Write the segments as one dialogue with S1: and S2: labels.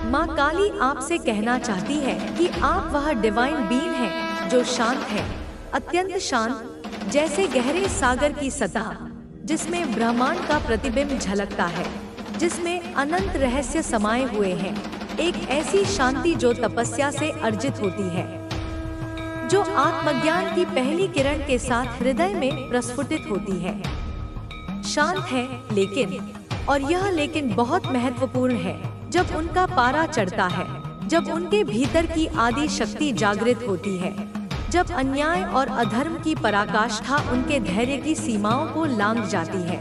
S1: माँ काली आपसे कहना चाहती है कि आप वह डिवाइन बीइंग हैं जो शांत है, अत्यंत शांत, जैसे गहरे सागर की सतह जिसमें ब्रह्मांड का प्रतिबिंब झलकता है, जिसमें अनंत रहस्य समाये हुए हैं। एक ऐसी शांति जो तपस्या से अर्जित होती है, जो आत्मज्ञान की पहली किरण के साथ हृदय में प्रस्फुटित होती है। शांत है लेकिन, और यह लेकिन बहुत महत्वपूर्ण है, जब उनका पारा चढ़ता है, जब उनके भीतर की आदि शक्ति जागृत होती है, जब अन्याय और अधर्म की पराकाष्ठा उनके धैर्य की सीमाओं को लांघ जाती है,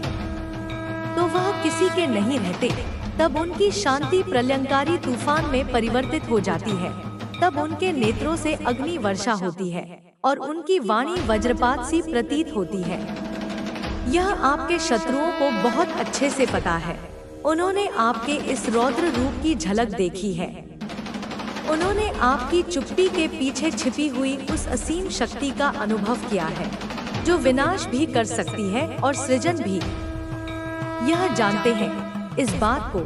S1: तो वह किसी के नहीं रहते। तब उनकी शांति प्रलयंकारी तूफान में परिवर्तित हो जाती है। तब उनके नेत्रों से अग्नि वर्षा होती है और उनकी वाणी वज्रपात सी प्रतीत होती है। यह आपके शत्रुओं को बहुत अच्छे से पता है। उन्होंने आपके इस रौद्र रूप की झलक देखी है। उन्होंने आपकी चुप्पी के पीछे छिपी हुई उस असीम शक्ति का अनुभव किया है, जो विनाश भी कर सकती है और सृजन भी। यह जानते हैं इस बात को,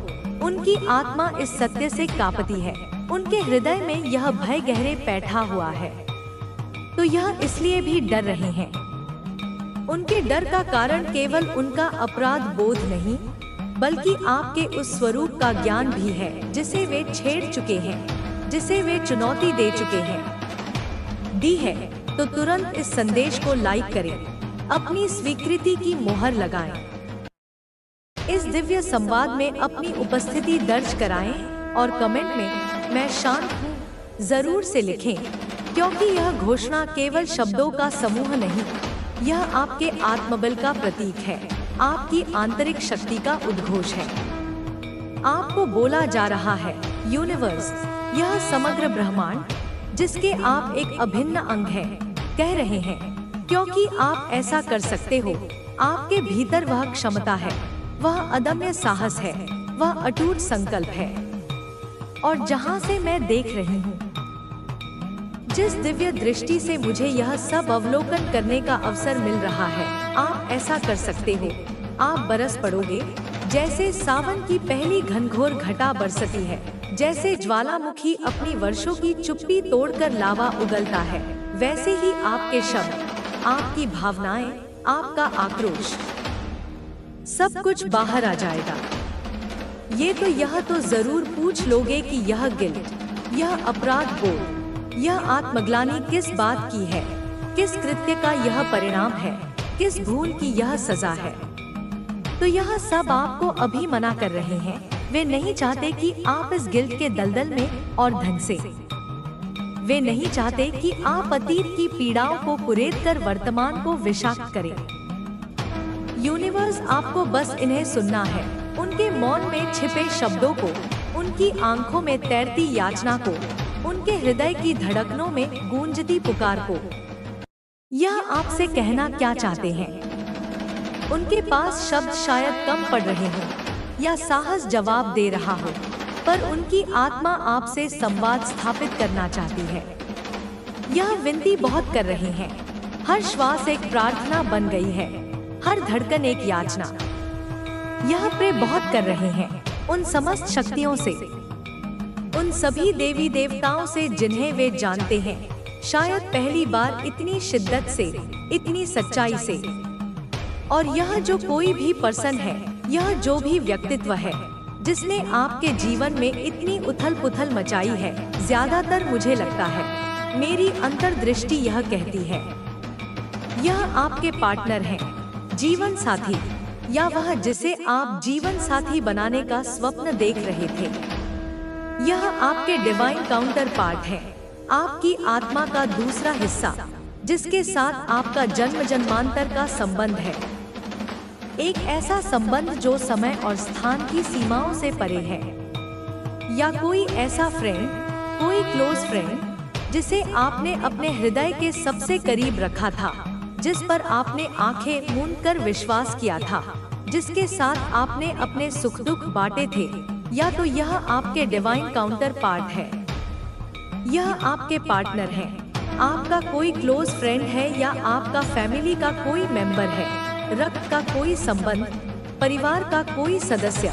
S1: उनकी आत्मा इस सत्य से कांपती है। उनके हृदय में यह भय गहरे बैठा हुआ है, तो यह इसलिए भी डर रहे हैं। उनके डर का कारण केवल उनका अपराध बोध नहीं, बल्कि आपके उस स्वरूप का ज्ञान भी है जिसे वे छेड़ चुके हैं, जिसे वे चुनौती दे चुके हैं। दी है तो तुरंत इस संदेश को लाइक करें, अपनी स्वीकृति की मोहर लगाएं। इस दिव्य संवाद में अपनी उपस्थिति दर्ज कराएं और कमेंट में मैं शांत हूँ जरूर से लिखें, क्योंकि यह घोषणा केवल शब्दों का समूह नहीं, यह आपके आत्मबल का प्रतीक है, आपकी आंतरिक शक्ति का उद्घोष है। आपको बोला जा रहा है, यूनिवर्स, यह समग्र ब्रह्मांड जिसके आप एक अभिन्न अंग हैं, कह रहे हैं, क्योंकि आप ऐसा कर सकते हो। आपके भीतर वह क्षमता है, वह अदम्य साहस है, वह अटूट संकल्प है। और जहां से मैं देख रही हूँ, जिस दिव्य दृष्टि से मुझे यह सब अवलोकन करने का अवसर मिल रहा है, आप ऐसा कर सकते हो। आप बरस पड़ोगे जैसे सावन की पहली घनघोर घटा बरसती है, जैसे ज्वालामुखी अपनी वर्षों की चुप्पी तोड़कर लावा उगलता है, वैसे ही आपके शब्द, आपकी भावनाएं, आपका आक्रोश, सब कुछ बाहर आ जाएगा। यह तो जरूर पूछ लोगे कि यह गिल्ट, यह अपराध बोध, यह आत्मग्लानि किस बात की है, किस कृत्य का यह परिणाम है, किस भूल की यह सजा है। तो यह सब आपको अभी मना कर रहे हैं। वे नहीं चाहते कि आप इस गिल्ट के दलदल में और ढंग से, वे नहीं चाहते कि आप अतीत की पीड़ाओं को कुरेद कर वर्तमान को विषाक्त करें। यूनिवर्स आपको बस इन्हें सुनना है, उनके मौन में छिपे शब्दों को, उनकी आंखों में तैरती याचना को, उनके हृदय की धड़कनों में गूंजती पुकार को। यह आपसे कहना क्या चाहते हैं? उनके पास शब्द शायद कम पड़ रहे हों या साहस जवाब दे रहा हो, पर उनकी आत्मा आपसे संवाद स्थापित करना चाहती है। यह विनती बहुत कर रहे हैं। हर श्वास एक प्रार्थना बन गई है, हर धड़कन एक याचना। यह प्रे बहुत कर रहे हैं उन समस्त शक्तियों से, उन सभी देवी देवताओं से जिन्हें वे जानते हैं, शायद पहली बार इतनी शिद्दत से, इतनी सच्चाई से। और यह जो कोई भी पर्सन है, यह जो भी व्यक्तित्व है जिसने आपके जीवन में इतनी उथल पुथल मचाई है, ज्यादातर मुझे लगता है, मेरी अंतर्दृष्टि यह कहती है, यह आपके पार्टनर हैं, जीवन साथी, या वह जिसे आप जीवन साथी बनाने का स्वप्न देख रहे थे। यह आपके डिवाइन काउंटर पार्ट है, आपकी आत्मा का दूसरा हिस्सा, जिसके साथ आपका जन्म जन्मांतर का संबंध है। एक ऐसा संबंध जो समय और स्थान की सीमाओं से परे है। या कोई ऐसा फ्रेंड, कोई क्लोज फ्रेंड जिसे आपने अपने हृदय के सबसे करीब रखा था, जिस पर आपने आंखें मूंदकर विश्वास किया था, जिसके साथ आपने अपने सुख दुख बांटे थे। या तो यह आपके डिवाइन काउंटर पार्ट है, यह आपके पार्टनर है, आपका कोई क्लोज फ्रेंड है, या आपका फैमिली का कोई मेंबर है, रक्त का कोई संबंध, परिवार का कोई सदस्य,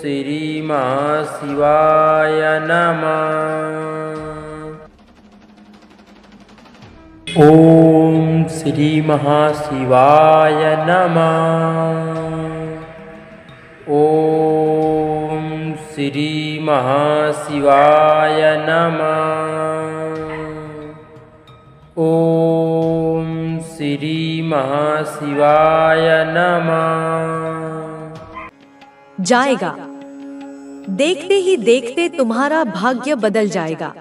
S2: श्री महाशिवाय नमः। ओम श्री महाशिवाय नमः। ओम श्री महाशिवाय नमः। ओम श्री महाशिवाय नमः।
S1: जाएगा। देखते ही देखते तुम्हारा भाग्य बदल जाएगा।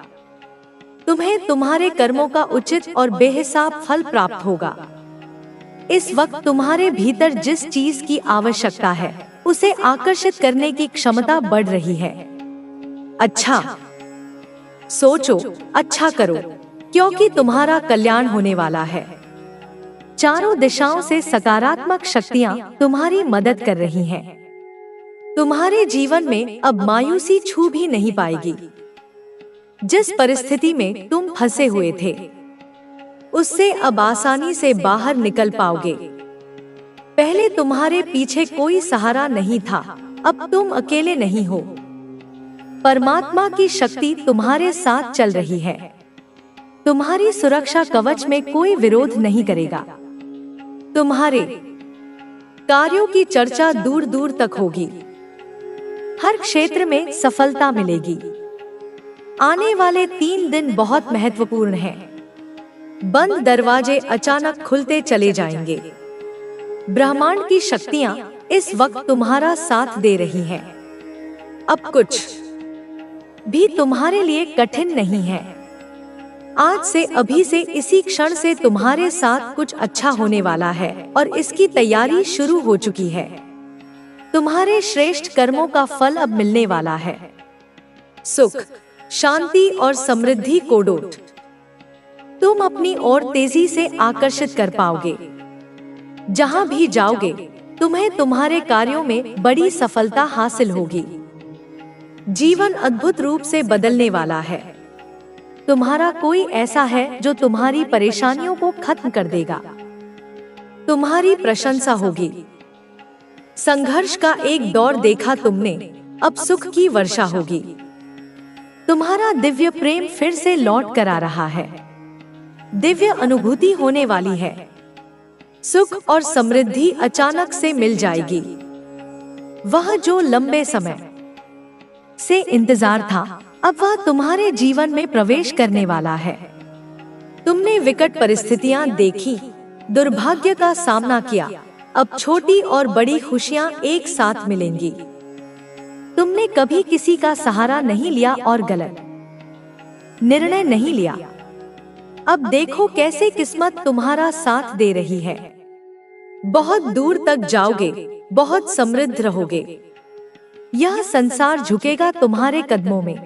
S1: तुम्हें तुम्हारे कर्मों का उचित और बेहिसाब फल प्राप्त होगा। इस वक्त तुम्हारे भीतर जिस चीज की आवश्यकता है उसे आकर्षित करने की क्षमता बढ़ रही है। अच्छा सोचो, अच्छा करो, क्योंकि तुम्हारा कल्याण होने वाला है। चारों दिशाओं से सकारात्मक शक्तियां तुम्हारी मदद कर रही हैं। तुम्हारे जीवन में अब मायूसी छू भी नहीं पाएगी। जिस परिस्थिति में तुम फंसे हुए थे उससे अब आसानी से बाहर निकल पाओगे। पहले तुम्हारे पीछे कोई सहारा नहीं था, अब तुम अकेले नहीं हो। परमात्मा की शक्ति तुम्हारे साथ चल रही है। तुम्हारी सुरक्षा कवच में कोई विरोध नहीं करेगा। तुम्हारे कार्यों की चर्चा दूर दूर तक होगी। हर क्षेत्र में सफलता मिलेगी। आने वाले 3 दिन बहुत महत्वपूर्ण हैं। बंद दरवाजे अचानक खुलते चले जाएंगे। ब्रह्मांड की शक्तियां इस वक्त तुम्हारा साथ दे रही हैं। अब कुछ भी तुम्हारे लिए कठिन नहीं है। आज से, अभी से, इसी क्षण से तुम्हारे साथ कुछ अच्छा होने वाला है और इसकी तैयारी शुरू हो चुकी है। तुम्हारे श्रेष्ठ कर्मों का फल अब मिलने वाला है। सुख, शांति और समृद्धि को डोट तुम अपनी ओर तेजी से आकर्षित कर पाओगे। जहां भी जाओगे तुम्हें तुम्हारे कार्यों में बड़ी सफलता हासिल होगी। जीवन अद्भुत रूप से बदलने वाला है। तुम्हारा कोई ऐसा है जो तुम्हारी परेशानियों को खत्म कर देगा। तुम्हारी प्रशंसा होगी। संघर्ष का एक दौर देखा तुमने, अब सुख की वर्षा होगी। तुम्हारा दिव्य प्रेम फिर से लौट कर आ रहा है। दिव्य अनुभूति होने वाली है। सुख और समृद्धि अचानक से मिल जाएगी। वह जो लंबे समय से इंतजार था, अब वह तुम्हारे जीवन में प्रवेश करने वाला है। तुमने विकट परिस्थितियां देखी, दुर्भाग्य का सामना किया। अब छोटी और बड़ी खुशियां एक साथ मिलेंगी। तुमने कभी किसी का सहारा नहीं लिया और गलत निर्णय नहीं लिया। अब देखो कैसे किस्मत तुम्हारा साथ दे रही है। बहुत दूर तक जाओगे, बहुत समृद्ध रहोगे। यह संसार झुकेगा तुम्हारे कदमों में।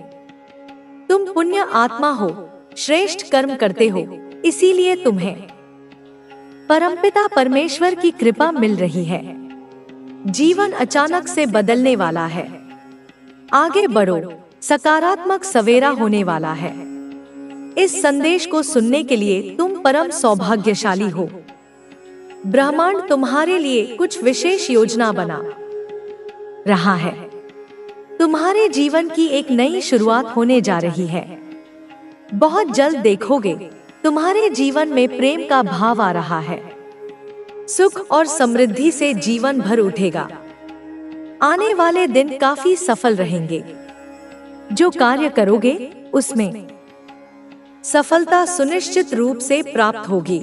S1: तुम पुण्य आत्मा हो, श्रेष्ठ कर्म करते हो, इसीलिए तुम्हें परमपिता परमेश्वर की कृपा मिल रही है। जीवन अचानक से बदलने वाला है। आगे बढ़ो, सकारात्मक सवेरा होने वाला है। इस संदेश को सुनने के लिए तुम परम सौभाग्यशाली हो। ब्रह्मांड तुम्हारे लिए कुछ विशेष योजना बना रहा है। तुम्हारे जीवन की एक नई शुरुआत होने जा रही है। बहुत जल्द देखोगे तुम्हारे जीवन में प्रेम का भाव आ रहा है। सुख और समृद्धि से जीवन भर उठेगा। आने वाले दिन काफी सफल रहेंगे। जो कार्य करोगे उसमें सफलता सुनिश्चित रूप से प्राप्त होगी।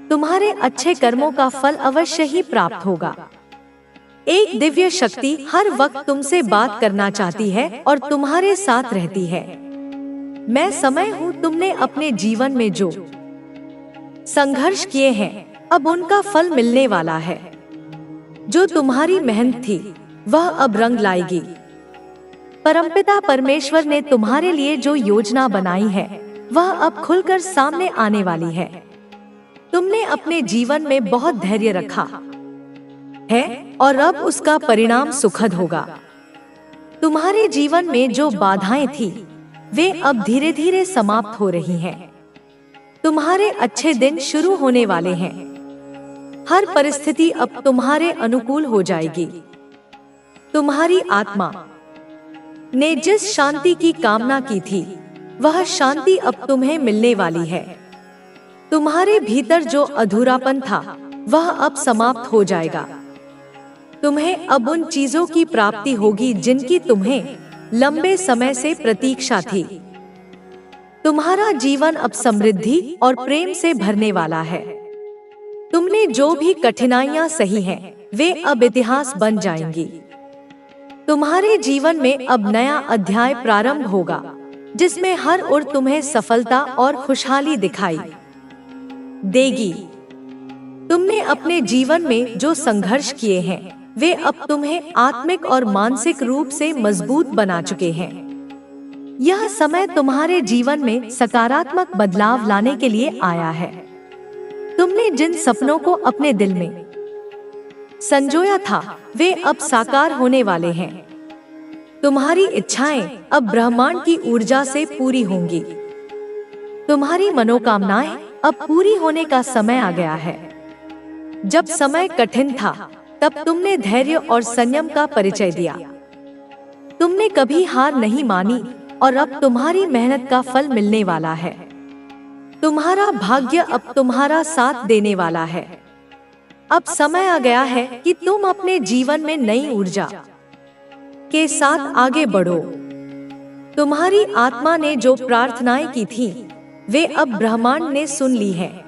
S1: तुम्हारे अच्छे कर्मों का फल अवश्य ही प्राप्त होगा। एक दिव्य शक्ति हर वक्त तुमसे बात करना चाहती है और तुम्हारे साथ रहती है। मैं समय हूँ, तुमने अपने जीवन में जो संघर्ष किए हैं अब उनका फल मिलने वाला है। जो तुम्हारी मेहनत थी वह अब रंग लाएगी। परमपिता परमेश्वर ने तुम्हारे लिए जो योजना बनाई है वह अब खुलकर सामने आने वाली है। तुमने अपने जीवन में बहुत धैर्य रखा है और अब उसका परिणाम सुखद होगा। तुम्हारे जीवन में जो बाधाएं थी वे अब धीरे धीरे समाप्त हो रही हैं। तुम्हारे अच्छे दिन शुरू होने वाले हैं। हर परिस्थिति अब तुम्हारे अनुकूल हो जाएगी। तुम्हारी आत्मा ने जिस शांति की कामना की थी, वह शांति अब तुम्हें मिलने वाली है। तुम्हारे भीतर जो अधूरापन था, वह अब समाप्त हो जाएगा। तुम्हें अब उन चीजों की प्राप्ति होगी जिनकी तुम्हें लंबे समय से प्रतीक्षा थी। तुम्हारा जीवन अब समृद्धि और प्रेम से भरने वाला है। तुमने जो भी कठिनाइयां सही हैं, वे अब इतिहास बन जाएंगी। तुम्हारे जीवन में अब नया अध्याय प्रारंभ होगा, जिसमें हर ओर तुम्हें सफलता और खुशहाली दिखाई देगी। तुमने अपने जीवन में जो संघर्ष किए हैं, वे अब तुम्हें आत्मिक और मानसिक रूप से मजबूत बना चुके हैं। यह समय तुम्हारे जीवन में सकारात्मक बदलाव लाने के लिए आया है। तुमने जिन सपनों को अपने दिल में संजोया था, वे अब साकार होने वाले हैं। तुम्हारी इच्छाएं अब ब्रह्मांड की ऊर्जा से पूरी होंगी। तुम्हारी मनोकामनाएं अब पूरी होने का समय आ गया है। जब समय कठिन था, तब तुमने धैर्य और संयम का परिचय दिया। तुमने कभी हार नहीं मानी और अब तुम्हारी मेहनत का फल मिलने वाला है। तुम्हारा भाग्य अब तुम्हारा साथ देने वाला है। अब समय आ गया है कि तुम अपने जीवन में नई ऊर्जा के साथ आगे बढ़ो। तुम्हारी आत्मा ने जो प्रार्थनाएं की थी, वे अब ब्रह्मांड ने सुन ली हैं।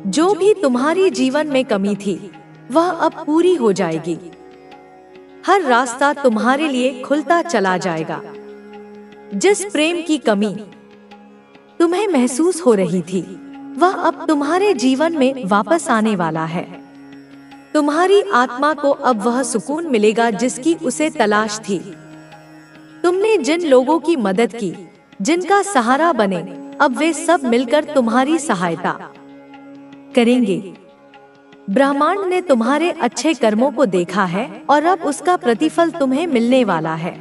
S1: जो भी तुम्हारी जीवन में कमी थी, वह अब पूरी हो जाएगी। हर रास्ता तुम्हारे लिए खुलता चला जाएगा। जिस प्रेम की कमी तुम्हें महसूस हो रही थी, वह अब तुम्हारे जीवन में वापस आने वाला है। तुम्हारी आत्मा को अब वह सुकून मिलेगा जिसकी उसे तलाश थी। तुमने जिन लोगों की मदद की, जिनका सहारा बने, अब वे सब मिलकर तुम्हारी सहायता करेंगे। ब्रह्मांड ने तुम्हारे अच्छे कर्मों को देखा है और अब उसका प्रतिफल तुम्हें मिलने वाला है।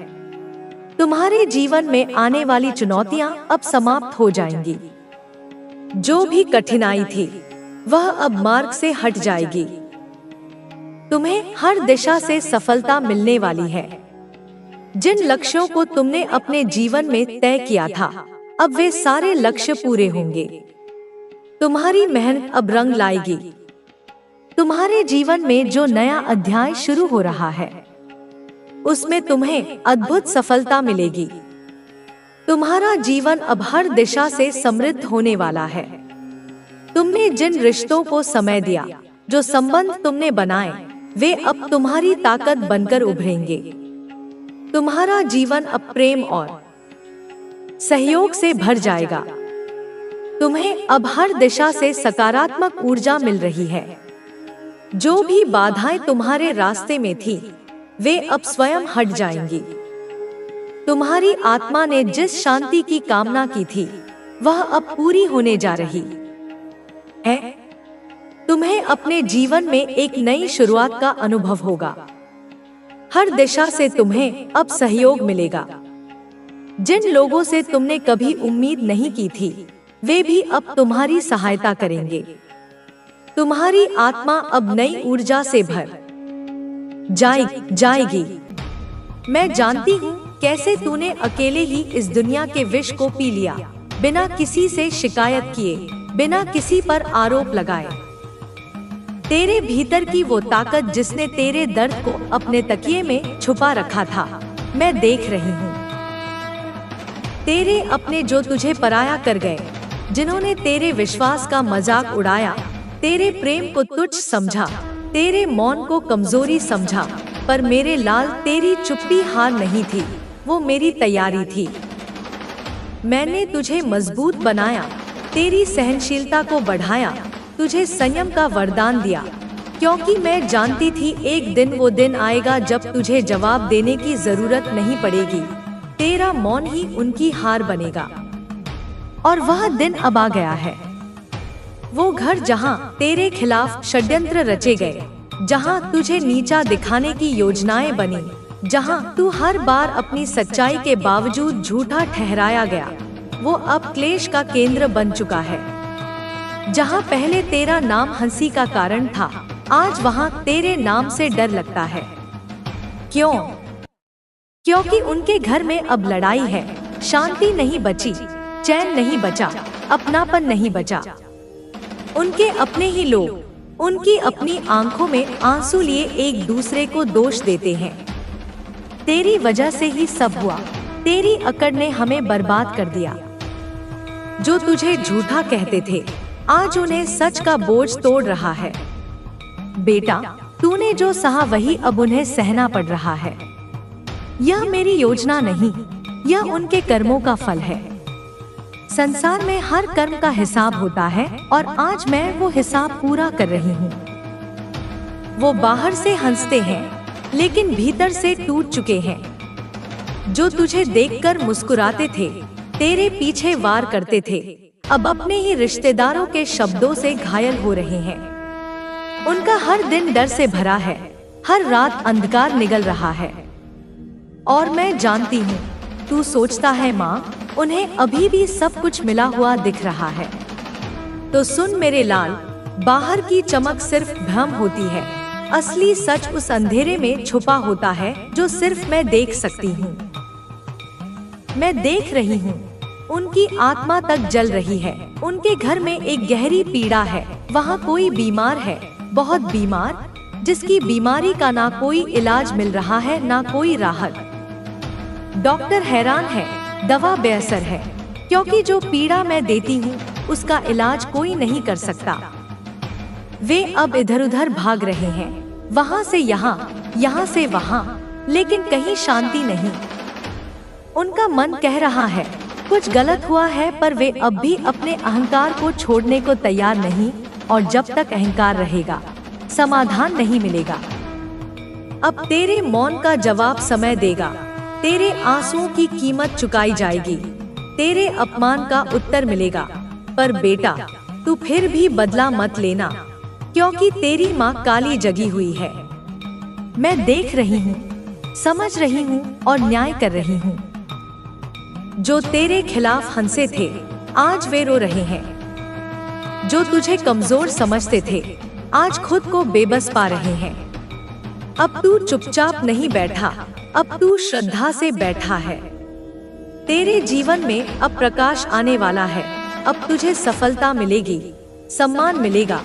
S1: तुम्हारे जीवन में आने वाली चुनौतियां अब समाप्त हो जाएंगी। जो भी कठिनाई थी, वह अब मार्ग से हट जाएगी। तुम्हें हर दिशा से सफलता मिलने वाली है। जिन लक्ष्यों को तुमने अपने जीवन में तय किया था, अब वे सारे लक्ष्य पूरे होंगे। तुम्हारी मेहनत अब रंग लाएगी। तुम्हारे जीवन में जो नया अध्याय शुरू हो रहा है, उसमें तुम्हें अद्भुत सफलता मिलेगी। तुम्हारा जीवन अब हर दिशा से समृद्ध होने वाला है। तुमने जिन रिश्तों को समय दिया, जो संबंध तुमने बनाए, वे अब तुम्हारी ताकत बनकर उभरेंगे। तुम्हारा जीवन अब प्रेम और सहयोग से भर जाएगा। तुम्हें अब हर दिशा से सकारात्मक ऊर्जा मिल रही है। जो भी बाधाएं तुम्हारे रास्ते में थी, वे अब स्वयं हट जाएंगी। तुम्हारी आत्मा ने जिस शांति की कामना की थी, वह अब पूरी होने जा रही है। तुम्हें अपने जीवन में एक नई शुरुआत का अनुभव होगा। हर दिशा से तुम्हें अब सहयोग मिलेगा। जिन लोगों से तुमने कभी उम्मीद नहीं की थी, वे भी अब तुम्हारी सहायता करेंगे। तुम्हारी आत्मा अब नई ऊर्जा से भर जाएगी। मैं जानती हूँ कैसे तूने अकेले ही इस दुनिया के विष को पी लिया, बिना किसी से शिकायत किए, बिना किसी पर आरोप लगाए। तेरे भीतर की वो ताकत जिसने तेरे दर्द को अपने तकिए में छुपा रखा था, मैं देख रही हूँ। तेरे अपने जो तुझे पराया कर गए, जिन्होंने तेरे विश्वास का मजाक उड़ाया, तेरे प्रेम को तुच्छ समझा, तेरे मौन को कमजोरी समझा, पर मेरे लाल तेरी चुप्पी हार नहीं थी, वो मेरी तैयारी थी। मैंने तुझे मजबूत बनाया, तेरी सहनशीलता को बढ़ाया, तुझे संयम का वरदान दिया, क्योंकि मैं जानती थी एक दिन वो दिन आएगा जब तुझे जवाब देने की जरूरत नहीं पड़ेगी। तेरा मौन ही उनकी हार बनेगा। और वह दिन अब आ गया है। वो घर जहां तेरे खिलाफ षड्यंत्र रचे गए, जहां तुझे नीचा दिखाने की योजनाएं बनी, जहां तू हर बार अपनी सच्चाई के बावजूद झूठा ठहराया गया, वो अब क्लेश का केंद्र बन चुका है। जहां पहले तेरा नाम हंसी का कारण था, आज वहां तेरे नाम से डर लगता है। क्यों? क्योंकि उनके घर में अब लड़ाई है, शांति नहीं बची, चैन नहीं बचा, अपनापन नहीं बचा। उनके अपने ही लोग उनकी अपनी आंखों में आंसू लिए एक दूसरे को दोष देते हैं। तेरी वजह से ही सब हुआ, तेरी अकड़ ने हमें बर्बाद कर दिया। जो तुझे झूठा कहते थे आज उन्हें सच का बोझ तोड़ रहा है। बेटा, तूने जो सहा वही अब उन्हें सहना पड़ रहा है। यह मेरी योजना नहीं, यह उनके कर्मों का फल है। संसार में हर कर्म का हिसाब होता है और आज मैं वो हिसाब पूरा कर रही हूँ। वो बाहर से हंसते हैं लेकिन भीतर से टूट चुके हैं। जो तुझे देखकर मुस्कुराते थे, तेरे पीछे वार करते थे, अब अपने ही रिश्तेदारों के शब्दों से घायल हो रहे हैं। उनका हर दिन डर से भरा है, हर रात अंधकार निगल रहा है। और मैं जानती हूँ, तू सोचता है माँ, उन्हें अभी भी सब कुछ मिला हुआ दिख रहा है। तो सुन मेरे लाल, बाहर की चमक सिर्फ भ्रम होती है, असली सच उस अंधेरे में छुपा होता है जो सिर्फ मैं देख सकती हूँ। मैं देख रही हूँ, उनकी आत्मा तक जल रही है। उनके घर में एक गहरी पीड़ा है। वहाँ कोई बीमार है, बहुत बीमार, जिसकी बीमारी का ना कोई इलाज मिल रहा है ना कोई राहत। डॉक्टर हैरान है, दवा बेअसर है, क्योंकि जो पीड़ा मैं देती हूँ उसका इलाज कोई नहीं कर सकता। वे अब इधर उधर भाग रहे हैं, वहाँ से यहाँ, यहाँ से वहाँ, लेकिन कहीं शांति नहीं। उनका मन कह रहा है कुछ गलत हुआ है, पर वे अब भी अपने अहंकार को छोड़ने को तैयार नहीं, और जब तक अहंकार रहेगा समाधान नहीं मिलेगा। अब तेरे मौन का जवाब समय देगा, तेरे आंसुओं की कीमत चुकाई जाएगी, तेरे अपमान का उत्तर मिलेगा। पर बेटा, तू फिर भी बदला मत लेना, क्योंकि तेरी माँ काली जगी हुई है। मैं देख रही हूँ, समझ रही हूँ और न्याय कर रही हूँ। जो तेरे खिलाफ हंसे थे आज वे रो रहे हैं। जो तुझे कमजोर समझते थे आज खुद को बेबस पा रहे हैं। अब तू चुपचाप नहीं बैठा, अब तू श्रद्धा से बैठा है। तेरे जीवन में अब प्रकाश आने वाला है। अब तुझे सफलता मिलेगी, सम्मान मिलेगा।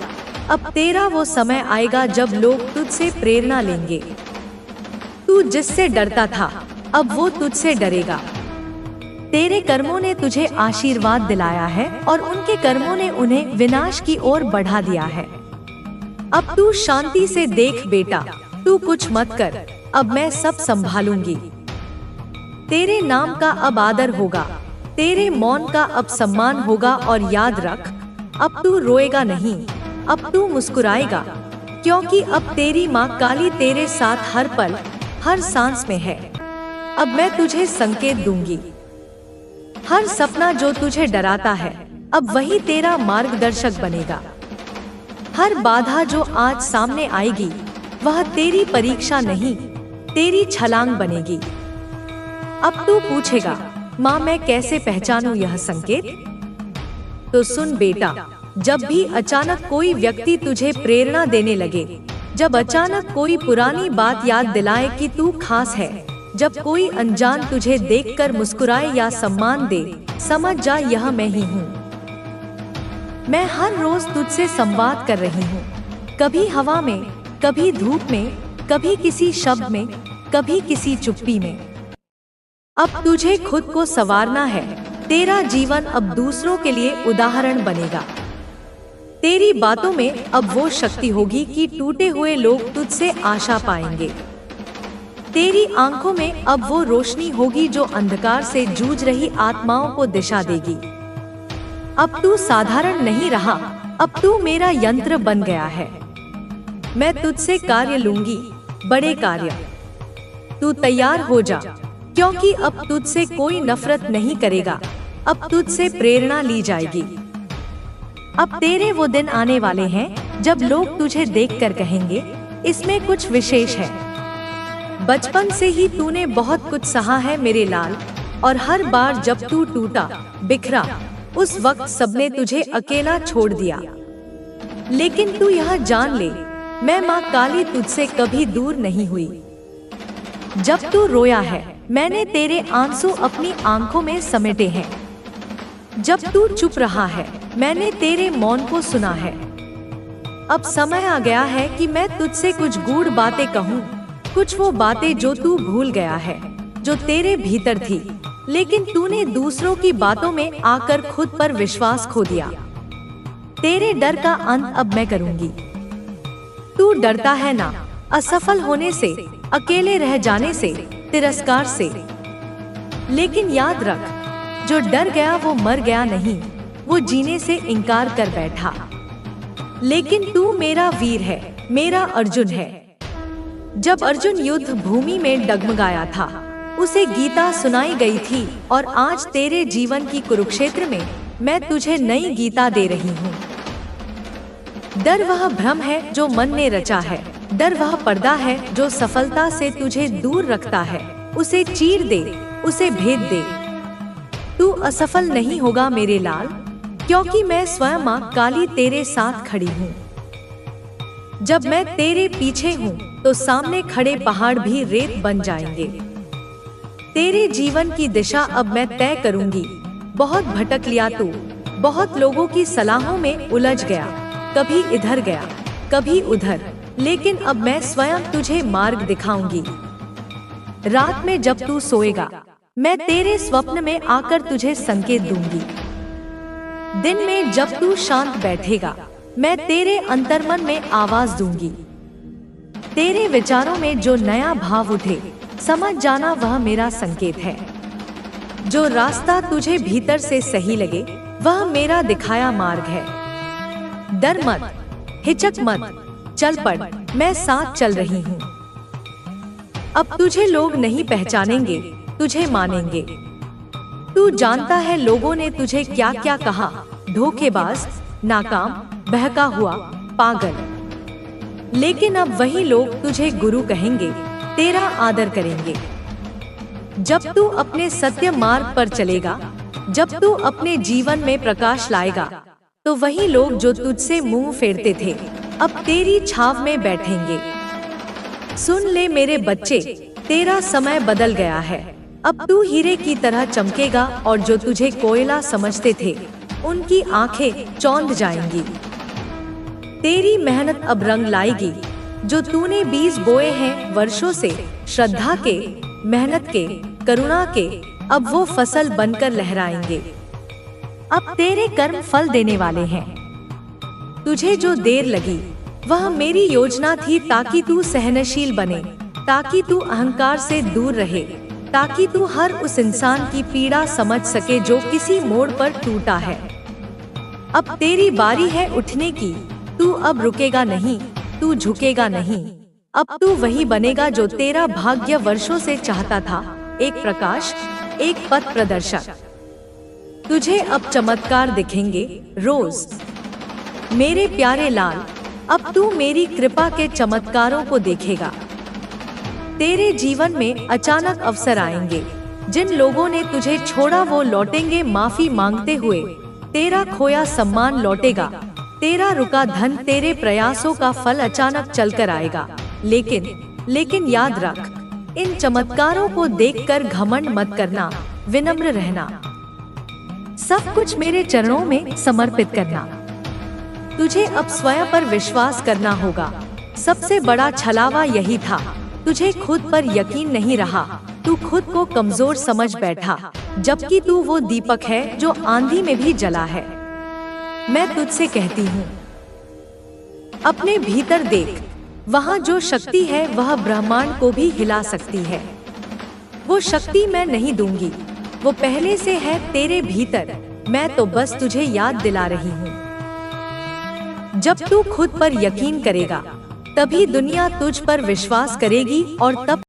S1: अब तेरा वो समय आएगा जब लोग तुझसे प्रेरणा लेंगे। तू जिससे डरता था अब वो तुझसे डरेगा। तेरे कर्मों ने तुझे आशीर्वाद दिलाया है और उनके कर्मों ने उन्हें विनाश की ओर बढ़ा दिया है। अब तू शांति से देख बेटा, तू कुछ मत कर, अब मैं सब संभालूंगी। तेरे नाम का अब आदर होगा, तेरे मौन का अब सम्मान होगा। और याद रख, अब तू रोएगा नहीं, अब तू मुस्कुराएगा, क्योंकि अब तेरी माँ काली तेरे साथ हर पल, हर सांस में है। अब मैं तुझे संकेत दूंगी। हर सपना जो तुझे डराता है अब वही तेरा मार्गदर्शक बनेगा। हर बाधा जो आज सामने आएगी वह तेरी परीक्षा नहीं, तेरी छलांग बनेगी। अब तू पूछेगा, माँ मैं कैसे पहचानूं यह संकेत? तो सुन बेटा, जब भी अचानक कोई व्यक्ति तुझे प्रेरणा देने लगे, जब अचानक कोई पुरानी बात याद दिलाए कि तू खास है, जब कोई अनजान तुझे देखकर मुस्कुराए या सम्मान दे, समझ जा यह मैं ही हूँ। मैं हर रोज तुझसे संवाद कर रही हूँ, कभी हवा में, कभी धूप में, कभी किसी शब्द में, कभी किसी चुप्पी में। अब तुझे खुद को संवारना है। तेरा जीवन अब दूसरों के लिए उदाहरण बनेगा। तेरी बातों में अब वो शक्ति होगी कि टूटे हुए लोग तुझसे आशा पाएंगे। तेरी आंखों में अब वो रोशनी होगी जो अंधकार से जूझ रही आत्माओं को दिशा देगी। अब तू साधारण नहीं रहा, अब तू मेरा यंत्र बन गया है। मैं तुझसे कार्य लूंगी, बड़े कार्य। तू तैयार हो जा, क्योंकि अब तुझसे कोई नफरत नहीं करेगा, अब तुझसे प्रेरणा ली जाएगी। अब तेरे वो दिन आने वाले हैं जब लोग तुझे देखकर कहेंगे, इसमें कुछ विशेष है। बचपन से ही तूने बहुत कुछ सहा है मेरे लाल, और हर बार जब तू टूटा, बिखरा, उस वक्त सबने तुझे अकेला छोड़ दिया। लेकिन तू यह जान ले, मैं माँ काली तुझसे कभी दूर नहीं हुई। जब तू रोया है, मैंने तेरे आंसू अपनी आंखों में समेटे हैं। जब तू चुप रहा है, मैंने तेरे मौन को सुना है। अब समय आ गया है कि मैं तुझसे कुछ गूढ़ बातें कहूँ, कुछ वो बातें जो तू भूल गया है, जो तेरे भीतर थी, लेकिन तूने दूसरों की बातों में आकर खुद पर विश्वास खो दिया। तेरे डर का अंत अब मैं करूंगी। तू डरता है ना, असफल होने से, अकेले रह जाने से, तिरस्कार से। लेकिन याद रख, जो डर गया वो मर गया नहीं, वो जीने से इनकार कर बैठा। लेकिन तू मेरा वीर है, मेरा अर्जुन है। जब अर्जुन युद्ध भूमि में डगमगाया था, उसे गीता सुनाई गई थी, और आज तेरे जीवन की कुरुक्षेत्र में मैं तुझे नई गीता दे रही हूँ। डर वह भ्रम है जो मन ने रचा है, डर वह पर्दा है जो सफलता से तुझे दूर रखता है। उसे चीर दे, उसे भेद दे। तू असफल नहीं होगा मेरे लाल, क्योंकि मैं स्वयं माँ काली तेरे साथ खड़ी हूँ। जब मैं तेरे पीछे हूँ तो सामने खड़े पहाड़ भी रेत बन जाएंगे। तेरे जीवन की दिशा अब मैं तय करूंगी। बहुत भटक लिया तू, बहुत लोगों की सलाहों में उलझ गया, कभी इधर गया, कभी उधर, लेकिन अब मैं स्वयं तुझे मार्ग दिखाऊंगी। रात में जब तू सोएगा, मैं तेरे स्वप्न में आकर तुझे संकेत दूंगी। दिन में जब तू शांत बैठेगा, मैं तेरे अंतर्मन में आवाज दूंगी। तेरे विचारों में जो नया भाव उठे, समझ जाना वह मेरा संकेत है। जो रास्ता तुझे भीतर से सही लगे, वह मेरा दिखाया मार्ग है। डर मत, हिचक मत, चल पड़, मैं साथ चल रही हूँ। अब तुझे लोग नहीं पहचानेंगे, तुझे मानेंगे। तू जानता है लोगों ने तुझे क्या क्या कहा, धोखेबाज, नाकाम, बहका हुआ, पागल। लेकिन अब वही लोग तुझे गुरु कहेंगे, तेरा आदर करेंगे। जब तू अपने सत्य मार्ग पर चलेगा, जब तू अपने जीवन में प्रकाश लाएगा, तो वही लोग जो तुझसे मुंह फेरते थे, अब तेरी छाव में बैठेंगे। सुन ले मेरे बच्चे, तेरा समय बदल गया है। अब तू हीरे की तरह चमकेगा, और जो तुझे कोयला समझते थे, उनकी आंखें चौंध जाएंगी। तेरी मेहनत अब रंग लाएगी। जो तूने बीज बोए हैं वर्षों से, श्रद्धा के, मेहनत के, करुणा के, अब वो फसल बनकर लहराएंगे। अब तेरे कर्म फल देने वाले हैं। तुझे जो देर लगी, वह मेरी योजना थी, ताकि तू सहनशील बने, ताकि तू अहंकार से दूर रहे, ताकि तू हर उस इंसान की पीड़ा समझ सके जो किसी मोड़ पर टूटा है। अब तेरी बारी है उठने की। तू अब रुकेगा नहीं, तू झुकेगा नहीं। अब तू वही बनेगा जो तेरा भाग्य वर्षों से चाहता था, एक प्रकाश, एक पथ प्रदर्शक। तुझे अब चमत्कार दिखेंगे रोज। मेरे प्यारे लाल, अब तू मेरी कृपा के चमत्कारों को देखेगा। तेरे जीवन में अचानक अवसर आएंगे। जिन लोगों ने तुझे छोड़ा वो लौटेंगे माफी मांगते हुए। तेरा खोया सम्मान लौटेगा। तेरा रुका धन, तेरे प्रयासों का फल अचानक चलकर आएगा। लेकिन याद रख, इन चमत्कारों को देखकर घमंड मत करना, विनम्र रहना। सब कुछ मेरे चरणों में समर्पित करना। तुझे अब स्वयं पर विश्वास करना होगा। सबसे बड़ा छलावा यही था, तुझे खुद पर यकीन नहीं रहा। तू खुद को कमजोर समझ बैठा, जबकि तू वो दीपक है जो आंधी में भी जला है। मैं तुझसे कहती हूँ, अपने भीतर देख, वहाँ जो शक्ति है वह ब्रह्मांड को भी हिला सकती है। वो शक्ति मैं नहीं दूंगी, वो पहले से है तेरे भीतर। मैं तो बस तुझे याद दिला रही हूँ। जब तू खुद पर यकीन करेगा, तभी दुनिया तुझ पर विश्वास करेगी, और तब